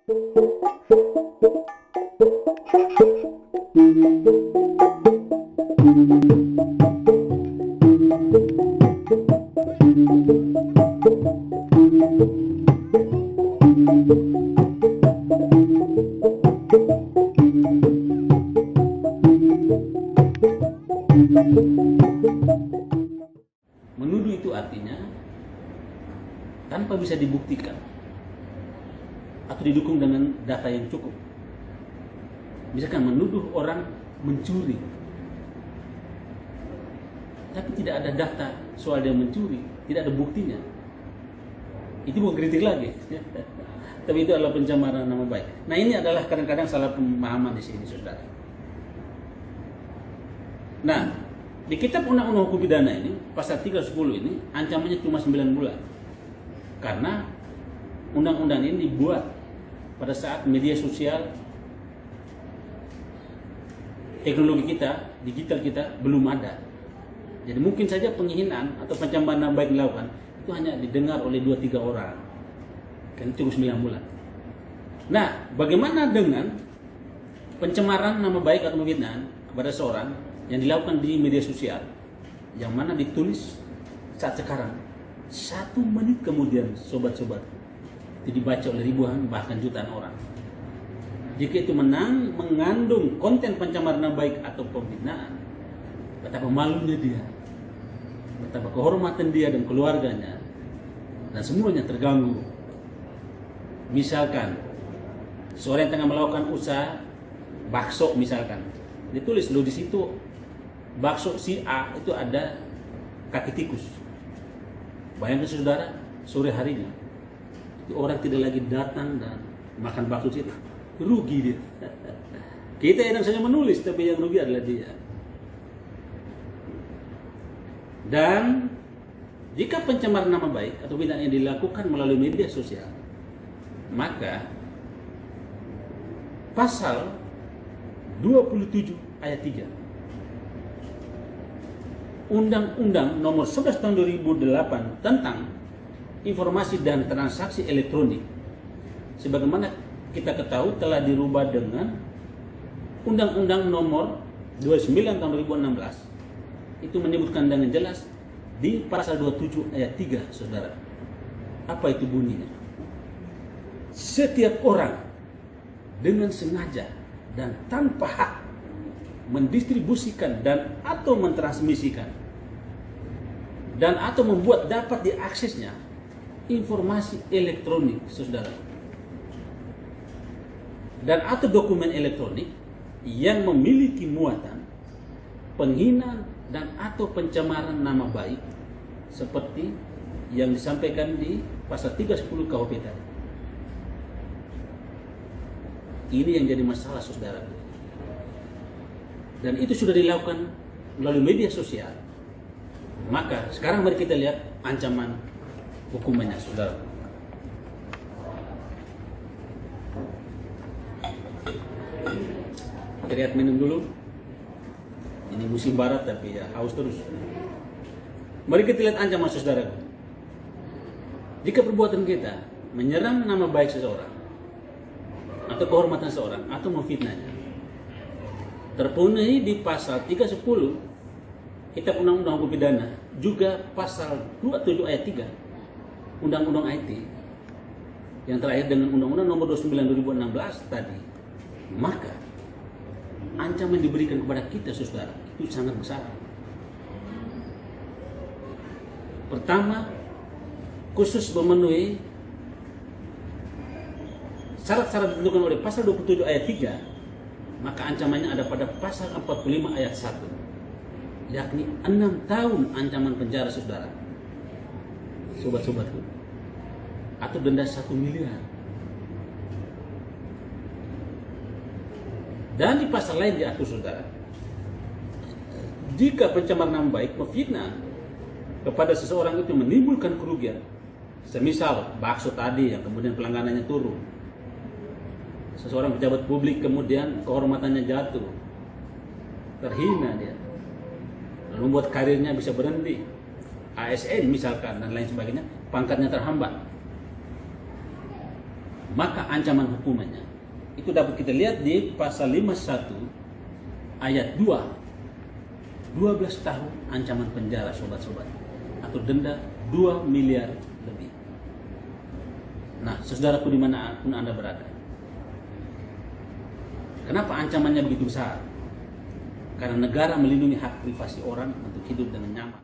Menuduh itu artinya tanpa bisa dibuktikan atau didukung dengan data yang cukup. Misalkan menuduh orang mencuri, tapi tidak ada data soal dia mencuri, tidak ada buktinya. Itu bukan kritik lagi. Tapi itu adalah pencemaran nama baik. Nah, ini adalah kadang-kadang salah pemahaman di sini, saudara. Nah, di kitab Undang-Undang Hukum Pidana ini, pasal 310 ini, ancamannya cuma 9 bulan. Karena undang-undang ini dibuat pada saat media sosial, teknologi kita, digital kita belum ada. Jadi mungkin saja penghinaan atau pencemaran nama baik dilakukan, itu hanya didengar oleh 2-3 orang. Kan cukup 9 bulan. Nah, bagaimana dengan pencemaran nama baik atau penghinaan kepada seorang yang dilakukan di media sosial, yang mana ditulis saat sekarang, 1 menit kemudian, sobat-sobat, itu dibaca oleh ribuan bahkan jutaan orang. Jika itu mengandung konten pencemaran nama baik atau penghinaan, betapa malunya dia, betapa kehormatan dia dan keluarganya, dan semuanya terganggu. Misalkan seorang yang tengah melakukan usaha bakso, misalkan ditulis lo di situ bakso si A itu ada kaki tikus. Bayangkan saudara, sore harinya itu orang tidak lagi datang dan makan bakso itu, rugi dia. Kita yang saja menulis, tapi yang rugi adalah dia. Dan jika pencemaran nama baik atau penghinaan yang dilakukan melalui media sosial, maka pasal 27 ayat 3 Undang-Undang Nomor 11 Tahun 2008 tentang Informasi dan Transaksi Elektronik, sebagaimana kita ketahui telah dirubah dengan Undang-Undang Nomor 29 Tahun 2016. Itu menyebutkan dengan jelas di pasal 27 ayat 3, saudara. Apa itu bunyinya? Setiap orang dengan sengaja dan tanpa hak mendistribusikan dan atau mentransmisikan dan atau membuat dapat diaksesnya informasi elektronik, saudara, dan atau dokumen elektronik yang memiliki muatan penghinaan dan atau pencemaran nama baik seperti yang disampaikan di pasal 310 KUHP tadi. Ini yang jadi masalah, saudara. Dan itu sudah dilakukan melalui media sosial. Maka sekarang mari kita lihat ancaman hukumannya, saudara. Kita lihat minum dulu. Ini musim barat tapi ya haus terus. Mari kita lihat ancaman, saudara. Jika perbuatan kita menyerang nama baik seseorang atau kehormatan seorang atau memfitnahnya, terpenuhi di pasal 310 Kitab Undang-Undang Hukum Pidana, juga pasal 27 ayat 3 Undang-Undang IT yang terakhir dengan Undang-Undang Nomor 29 2016 tadi, maka ancaman diberikan kepada kita, saudara, itu sangat besar. Pertama, khusus memenuhi syarat-syarat ditentukan oleh pasal 27 ayat 3, maka ancamannya ada pada pasal 45 ayat 1, yakni 6 tahun ancaman penjara, saudara, sobat-sobatku, atau denda 1 miliar. Dan di pasal lain diatur, saudara, jika pencemaran nama baik, memfitnah kepada seseorang itu menimbulkan kerugian, semisal bakso tadi yang kemudian pelangganannya turun, seseorang pejabat publik kemudian kehormatannya jatuh, terhina dia, lalu membuat karirnya bisa berhenti, ASN misalkan dan lain sebagainya, pangkatnya terhambat. maka ancaman hukumannya itu dapat kita lihat di pasal 51 ayat 2, 12 tahun ancaman penjara sobat-sobat, atau denda 2 miliar lebih. Nah, saudaraku dimanapun Anda berada, kenapa ancamannya begitu besar? Karena negara melindungi hak privasi orang untuk hidup dengan nyaman.